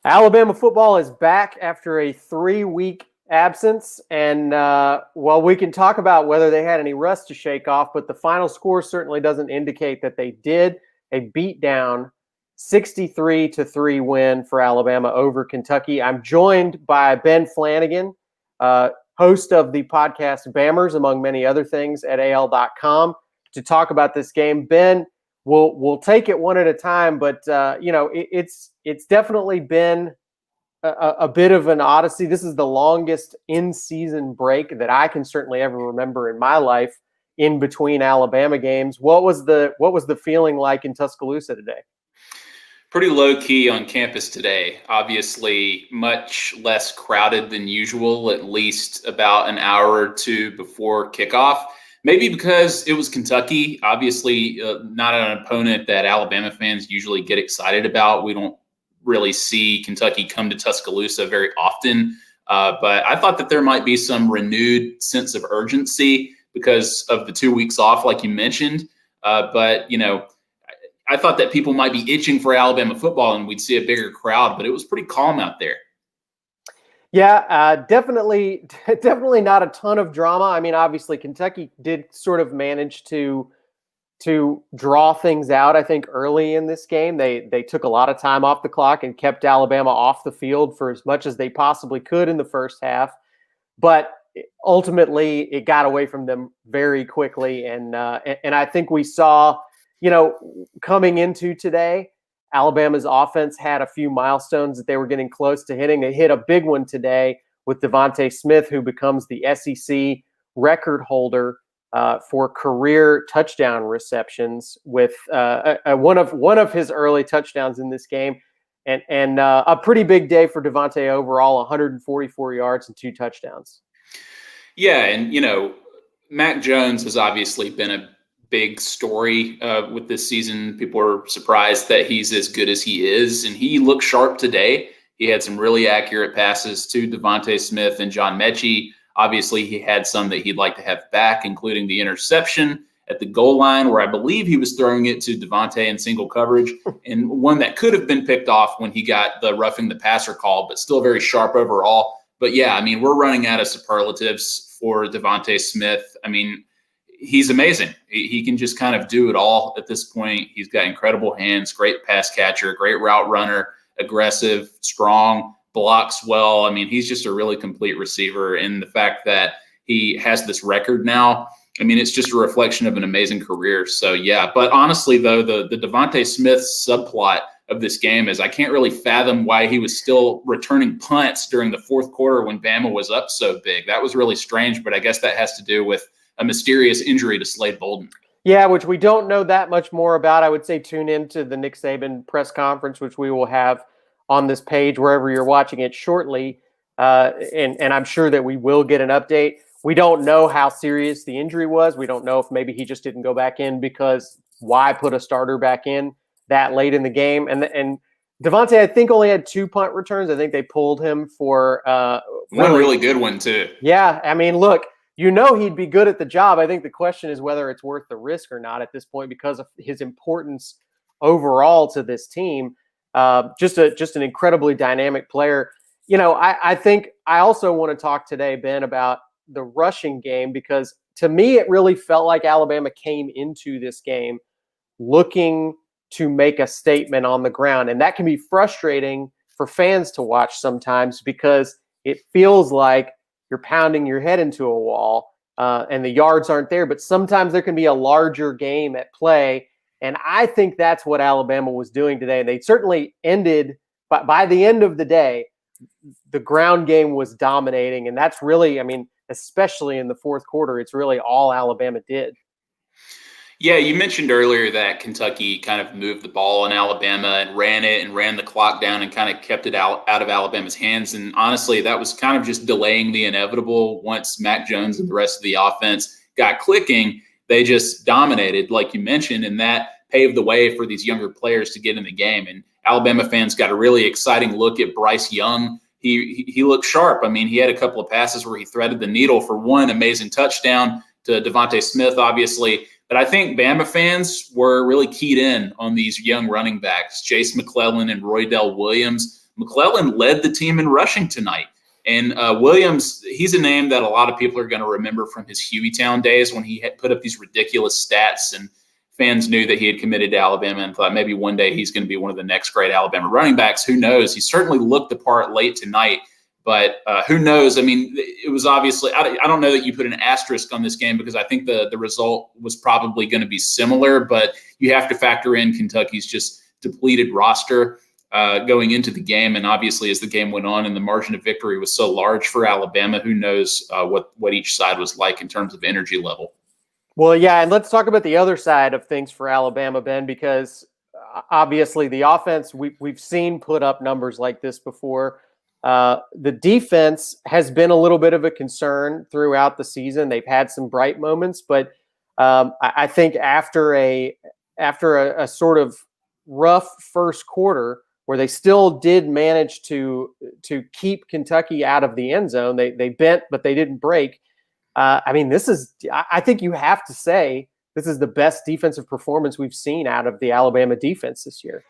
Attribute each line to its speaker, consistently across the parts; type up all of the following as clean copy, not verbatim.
Speaker 1: Alabama football is back after a 3-week absence. And, we can talk about whether they had any rust to shake off, but the final score certainly doesn't indicate that they did. A beatdown 63-3 win for Alabama over Kentucky. I'm joined by Ben Flanagan, host of the podcast Bammers, among many other things, at AL.com, to talk about this game. Ben, we'll take it one at a time, but it's definitely been a bit of an odyssey. This is the longest in-season break that I can certainly ever remember in my life in between Alabama games. What was the feeling like in Tuscaloosa today?
Speaker 2: Pretty low key on campus today. Obviously, much less crowded than usual, at least about an hour or two before kickoff. Maybe because it was Kentucky, obviously not an opponent that Alabama fans usually get excited about. We don't really see Kentucky come to Tuscaloosa very often. But I thought that there might be some renewed sense of urgency because of the 2 weeks off, like you mentioned. But I thought that people might be itching for Alabama football and we'd see a bigger crowd, but it was pretty calm out there.
Speaker 1: Yeah, definitely not a ton of drama. I mean, obviously, Kentucky did sort of manage to draw things out, I think, early in this game. They took a lot of time off the clock and kept Alabama off the field for as much as they possibly could in the first half. But ultimately, it got away from them very quickly. And I think we saw, coming into today, Alabama's offense had a few milestones that they were getting close to hitting. They hit a big one today with DeVonta Smith, who becomes the SEC record holder for career touchdown receptions with one of his early touchdowns in this game. And a pretty big day for DeVonta overall, 144 yards and 2 touchdowns.
Speaker 2: Yeah, and, Mac Jones has obviously been a big story with this season. People are surprised that he's as good as he is, and he looked sharp today. He had some really accurate passes to DeVonta Smith and John Mechie. Obviously, he had some that he'd like to have back, including the interception at the goal line where I believe he was throwing it to DeVonta in single coverage, and one that could have been picked off when he got the roughing the passer call, but still very sharp overall. But yeah, I mean, we're running out of superlatives for DeVonta Smith. I mean, he's amazing. He can just kind of do it all at this point. He's got incredible hands, great pass catcher, great route runner, aggressive, strong, blocks well. I mean, he's just a really complete receiver. And the fact that he has this record now, I mean, it's just a reflection of an amazing career. So, yeah. But honestly, though, the DeVonta Smith subplot of this game is I can't really fathom why he was still returning punts during the fourth quarter when Bama was up so big. That was really strange, but I guess that has to do with a mysterious injury to Slade Bolden.
Speaker 1: Yeah, which we don't know that much more about. I would say tune into the Nick Saban press conference, which we will have on this page wherever you're watching it shortly. And I'm sure that we will get an update. We don't know how serious the injury was. We don't know if maybe he just didn't go back in because why put a starter back in that late in the game? And DeVonta, I think, only had 2 punt returns. I think they pulled him for
Speaker 2: one really good one, too.
Speaker 1: Yeah, I mean, look, he'd be good at the job. I think the question is whether it's worth the risk or not at this point because of his importance overall to this team. Just an incredibly dynamic player. I think I also want to talk today, Ben, about the rushing game because to me it really felt like Alabama came into this game looking to make a statement on the ground. And that can be frustrating for fans to watch sometimes because it feels like you're pounding your head into a wall and the yards aren't there. But sometimes there can be a larger game at play. And I think that's what Alabama was doing today. And they certainly ended, but by the end of the day, the ground game was dominating. And that's really, I mean, especially in the fourth quarter, it's really all Alabama did.
Speaker 2: Yeah, you mentioned earlier that Kentucky kind of moved the ball in Alabama and ran the clock down and kind of kept it out of Alabama's hands. And honestly, that was kind of just delaying the inevitable. Once Mac Jones and the rest of the offense got clicking, they just dominated, like you mentioned, and that paved the way for these younger players to get in the game. And Alabama fans got a really exciting look at Bryce Young. He looked sharp. I mean, he had a couple of passes where he threaded the needle for one amazing touchdown to DeVonta Smith, obviously. But I think Bama fans were really keyed in on these young running backs, Chase McClellan and Roydell Williams. McClellan led the team in rushing tonight. And Williams, he's a name that a lot of people are going to remember from his Hueytown days when he had put up these ridiculous stats, and fans knew that he had committed to Alabama and thought maybe one day he's going to be one of the next great Alabama running backs. Who knows? He certainly looked the part late tonight. But who knows? I mean, it was obviously – I don't know that you put an asterisk on this game because I think the result was probably going to be similar. But you have to factor in Kentucky's just depleted roster going into the game. And obviously as the game went on and the margin of victory was so large for Alabama, who knows what each side was like in terms of energy level.
Speaker 1: Well, yeah, and let's talk about the other side of things for Alabama, Ben, because obviously the offense we've seen put up numbers like this before. The defense has been a little bit of a concern throughout the season. They've had some bright moments, but I think after a sort of rough first quarter where they still did manage to keep Kentucky out of the end zone, they bent, but they didn't break. I mean, I think you have to say this is the best defensive performance we've seen out of the Alabama defense this year.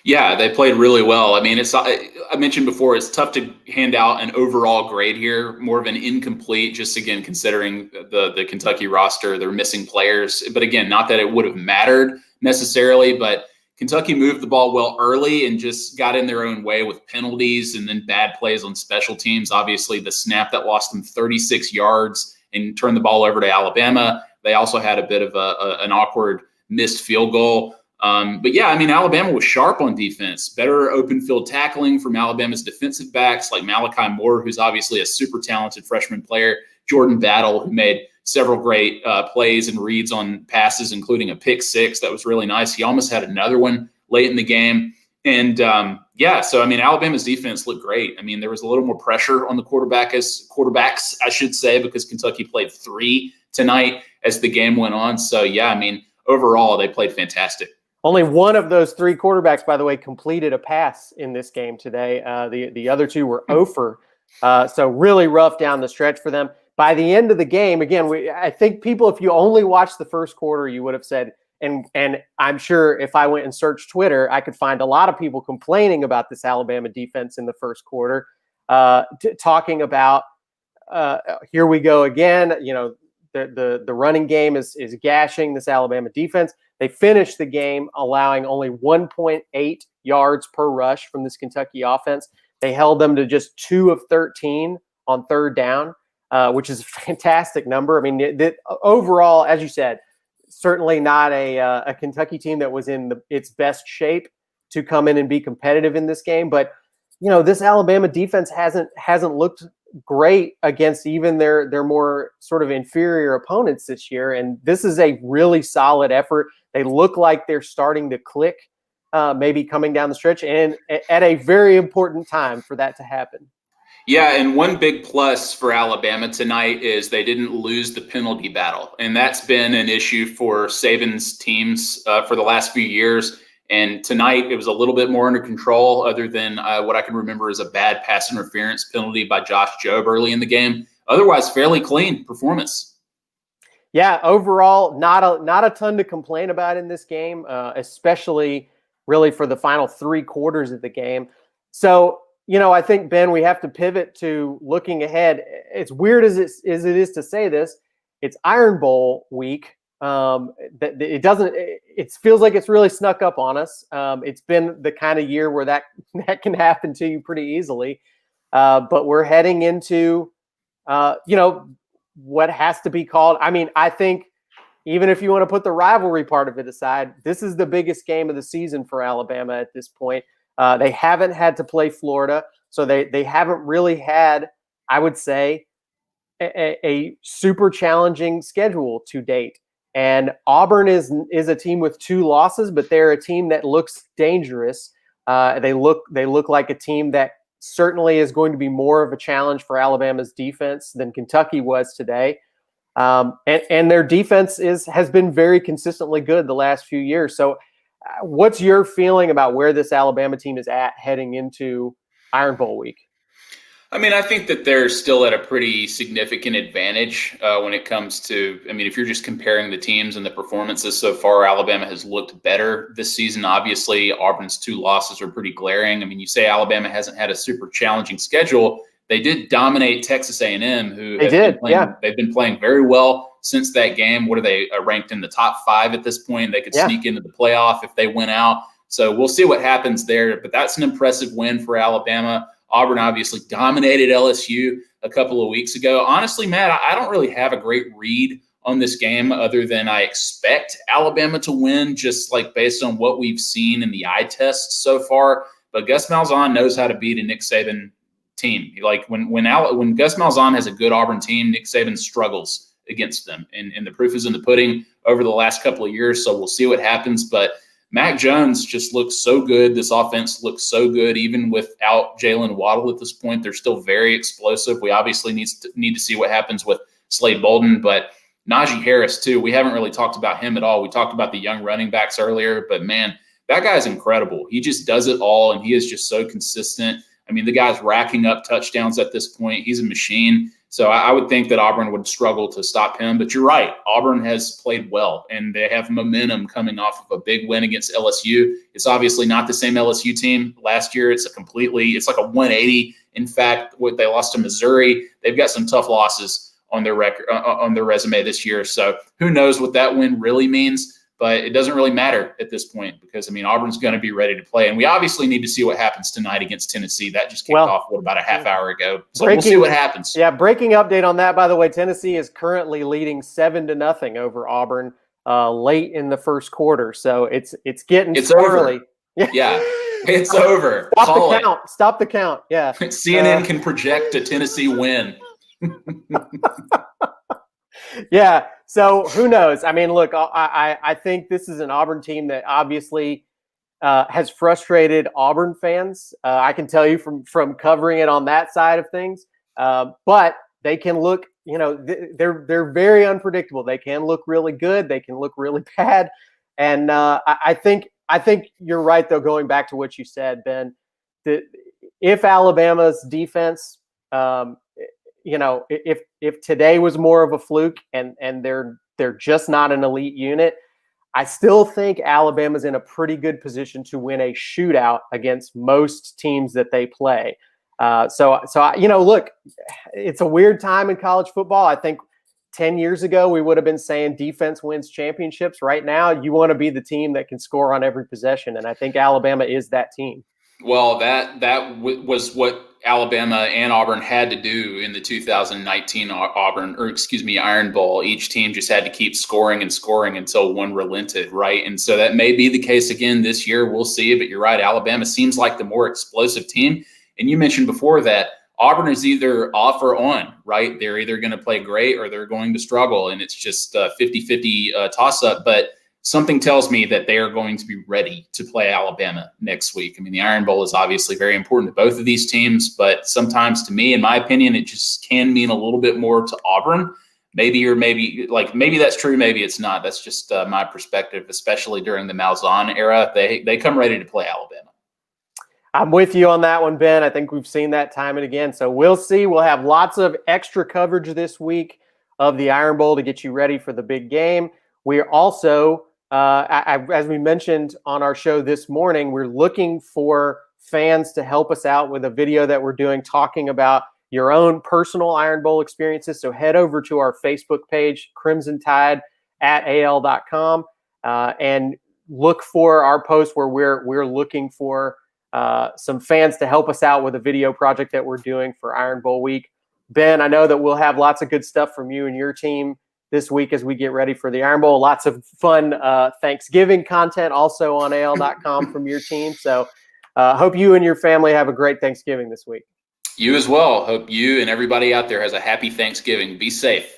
Speaker 2: Yeah, they played really well. I mean, I mentioned before, it's tough to hand out an overall grade here, more of an incomplete, just again, considering the Kentucky roster, they're missing players. But again, not that it would have mattered necessarily, but Kentucky moved the ball well early and just got in their own way with penalties and then bad plays on special teams. Obviously, the snap that lost them 36 yards and turned the ball over to Alabama. They also had a bit of an awkward missed field goal. But yeah, I mean, Alabama was sharp on defense, better open field tackling from Alabama's defensive backs like Malachi Moore, who's obviously a super talented freshman player, Jordan Battle, who made several great plays and reads on passes, including a pick six. That was really nice. He almost had another one late in the game. And yeah, so I mean, Alabama's defense looked great. I mean, there was a little more pressure on the quarterbacks, I should say, because Kentucky played 3 tonight as the game went on. So yeah, I mean, overall, they played fantastic.
Speaker 1: Only one of those 3 quarterbacks, by the way, completed a pass in this game today. The other 2 were 0 for. So really rough down the stretch for them. By the end of the game, again, I think people, if you only watched the first quarter, you would have said, and I'm sure if I went and searched Twitter, I could find a lot of people complaining about this Alabama defense in the first quarter, talking about, here we go again, you know, the running game is gashing this Alabama defense. They finished the game allowing only 1.8 yards per rush from this Kentucky offense. They held them to just 2 of 13 on third down, which is a fantastic number. I mean, overall, as you said, certainly not a Kentucky team that was in its best shape to come in and be competitive in this game. But, you know, this Alabama defense hasn't looked great against even their more sort of inferior opponents this year. And this is a really solid effort. They look like they're starting to click, maybe coming down the stretch, and at a very important time for that to happen.
Speaker 2: Yeah, and one big plus for Alabama tonight is they didn't lose the penalty battle. And that's been an issue for Saban's teams for the last few years. And tonight it was a little bit more under control, other than what I can remember is a bad pass interference penalty by Josh Jobe early in the game. Otherwise, fairly clean performance.
Speaker 1: Yeah, overall, not a ton to complain about in this game, especially really for the final 3 quarters of the game. So, you know, I think, Ben, we have to pivot to looking ahead. It's weird as it is to say this. It's Iron Bowl week. It feels like it's really snuck up on us. It's been the kind of year where that can happen to you pretty easily. But we're heading into, you know, what has to be called. I mean, I think even if you want to put the rivalry part of it aside, this is the biggest game of the season for Alabama at this point. They haven't had to play Florida, so they haven't really had, I would say, a super challenging schedule to date. And Auburn is a team with 2 losses, but they're a team that looks dangerous. They look like a team that certainly is going to be more of a challenge for Alabama's defense than Kentucky was today. And their defense has been very consistently good the last few years. So what's your feeling about where this Alabama team is at heading into Iron Bowl week?
Speaker 2: I mean, I think that they're still at a pretty significant advantage when it comes to, I mean, if you're just comparing the teams and the performances so far, Alabama has looked better this season. Obviously, Auburn's 2 losses are pretty glaring. I mean, you say Alabama hasn't had a super challenging schedule. They did dominate Texas A&M, who they've been playing very well since that game. What are they ranked in the top 5 at this point? They could sneak into the playoff if they win out. So we'll see what happens there. But that's an impressive win for Alabama. Auburn obviously dominated LSU a couple of weeks ago. Honestly, Matt, I don't really have a great read on this game other than I expect Alabama to win, just like based on what we've seen in the eye test so far. But Gus Malzahn knows how to beat a Nick Saban team. Like when Gus Malzahn has a good Auburn team, Nick Saban struggles against them. And the proof is in the pudding over the last couple of years. So we'll see what happens. But Mac Jones just looks so good. This offense looks so good, even without Jalen Waddle at this point. They're still very explosive. We obviously need to see what happens with Slade Bolden, but Najee Harris too. We haven't really talked about him at all. We talked about the young running backs earlier, but man, that guy's incredible. He just does it all, and he is just so consistent. I mean, the guy's racking up touchdowns at this point. He's a machine. So I would think that Auburn would struggle to stop him. But you're right. Auburn has played well, and they have momentum coming off of a big win against LSU. It's obviously not the same LSU team last year. It's like a 180. In fact, what they lost to Missouri, they've got some tough losses on their record, on their resume this year. So who knows what that win really means? But it doesn't really matter at this point because, I mean, Auburn's going to be ready to play. And we obviously need to see what happens tonight against Tennessee. That just kicked off, about a half hour ago. So we'll see what happens.
Speaker 1: Yeah, breaking update on that, by the way. Tennessee is currently leading 7-0 over Auburn late in the first quarter. So it's getting squirrely.
Speaker 2: Yeah, it's over.
Speaker 1: Stop the count. Yeah.
Speaker 2: CNN can project a Tennessee win.
Speaker 1: Yeah. So who knows? I mean, look, I think this is an Auburn team that obviously has frustrated Auburn fans. I can tell you from covering it on that side of things. But they can look, they're very unpredictable. They can look really good. They can look really bad. And I think you're right, though, going back to what you said, Ben, that if Alabama's defense if today was more of a fluke and they're just not an elite unit, I still think Alabama's in a pretty good position to win a shootout against most teams that they play. So look, it's a weird time in college football. I think 10 years ago we would have been saying defense wins championships. Right now, you want to be the team that can score on every possession, and I think Alabama is that team.
Speaker 2: Well, that was what Alabama and Auburn had to do in the 2019 Iron Bowl. Each team just had to keep scoring and scoring until one relented, right? And so that may be the case again this year. We'll see. But you're right. Alabama seems like the more explosive team. And you mentioned before that Auburn is either off or on, right? They're either going to play great or they're going to struggle. And it's just a 50-50 toss-up. But something tells me that they are going to be ready to play Alabama next week. I mean, the Iron Bowl is obviously very important to both of these teams, but sometimes to me, in my opinion, it just can mean a little bit more to Auburn. Maybe that's true. Maybe it's not. That's just my perspective, especially during the Malzahn era. They come ready to play Alabama.
Speaker 1: I'm with you on that one, Ben. I think we've seen that time and again. So we'll see. We'll have lots of extra coverage this week of the Iron Bowl to get you ready for the big game. We're also as we mentioned on our show this morning, we're looking for fans to help us out with a video that we're doing talking about your own personal Iron Bowl experiences. So head over to our Facebook page, Crimson Tide at AL.com, and look for our post where we're looking for some fans to help us out with a video project that we're doing for Iron Bowl week. Ben, I know that we'll have lots of good stuff from you and your team this week as we get ready for the Iron Bowl. Lots of fun Thanksgiving content also on AL.com from your team. So hope you and your family have a great Thanksgiving this week.
Speaker 2: You as well. Hope you and everybody out there has a happy Thanksgiving. Be safe.